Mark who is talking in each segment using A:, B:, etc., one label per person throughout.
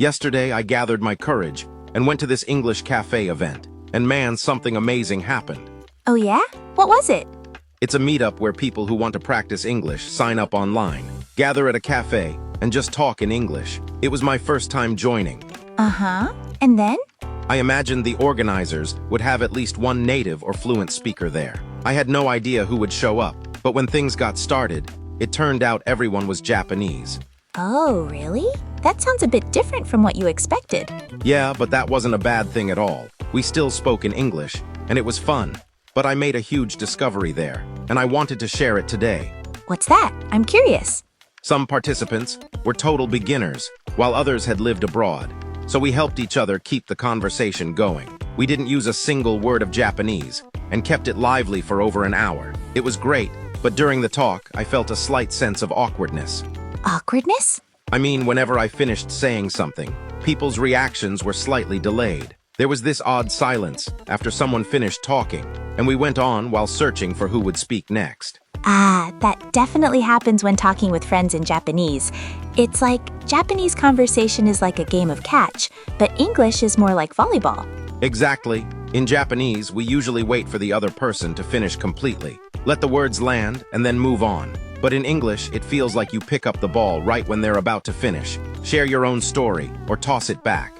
A: Yesterday, I gathered my courage and went to this English cafe event. And man, something amazing happened.
B: Oh yeah? What was it?
A: It's a meetup where people who want to practice English sign up online, gather at a cafe, and just talk in English. It was my first time joining.
B: Uh-huh. And then?
A: I imagined the organizers would have at least one native or fluent speaker there. I had no idea who would show up, but when things got started, it turned out everyone was Japanese.
B: Oh, really? That sounds a bit different from what you expected.
A: Yeah, but that wasn't a bad thing at all. We still spoke in English, and it was fun. But I made a huge discovery there, and I wanted to share it today.
B: What's that? I'm curious.
A: Some participants were total beginners, while others had lived abroad. So we helped each other keep the conversation going. We didn't use a single word of Japanese, and kept it lively for over an hour. It was great, but during the talk, I felt a slight sense of awkwardness.
B: Awkwardness?
A: I mean, whenever I finished saying something, people's reactions were slightly delayed. There was this odd silence after someone finished talking, and we went on while searching for who would speak next.
B: That definitely happens when talking with friends in Japanese. It's like Japanese conversation is like a game of catch, but English is more like volleyball.
A: Exactly. In Japanese, we usually wait for the other person to finish completely. Let the words land and then move on. But in English, it feels like you pick up the ball right when they're about to finish. Share your own story or toss it back.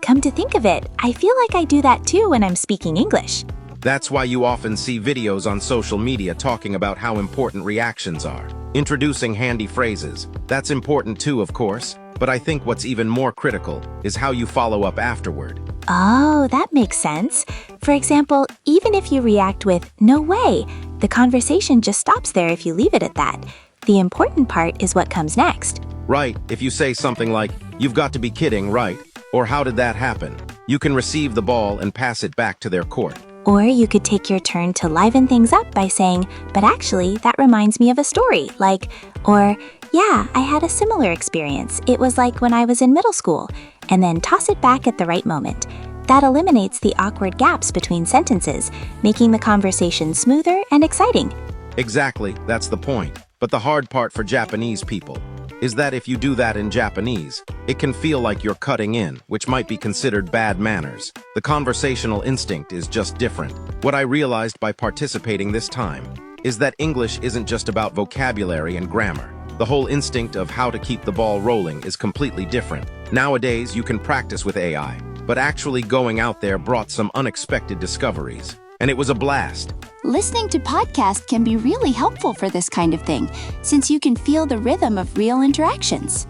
B: Come to think of it, I feel like I do that too when I'm speaking English.
A: That's why you often see videos on social media talking about how important reactions are. Introducing handy phrases. That's important too, of course. But I think what's even more critical is how you follow up afterward.
B: Oh, that makes sense. For example, even if you react with, "No way," the conversation just stops there if you leave it at that. The important part is what comes next.
A: Right, if you say something like, "You've got to be kidding, right?" Or "How did that happen?" You can receive the ball and pass it back to their court.
B: Or you could take your turn to liven things up by saying, "But actually, that reminds me of a story," or, "Yeah, I had a similar experience. It was like when I was in middle school," and then toss it back at the right moment. That eliminates the awkward gaps between sentences, making the conversation smoother and exciting.
A: Exactly, that's the point. But the hard part for Japanese people is that if you do that in Japanese, it can feel like you're cutting in, which might be considered bad manners. The conversational instinct is just different. What I realized by participating this time is that English isn't just about vocabulary and grammar. The whole instinct of how to keep the ball rolling is completely different. Nowadays, you can practice with AI, but actually going out there brought some unexpected discoveries. And it was a blast.
C: Listening to podcasts can be really helpful for this kind of thing, since you can feel the rhythm of real interactions.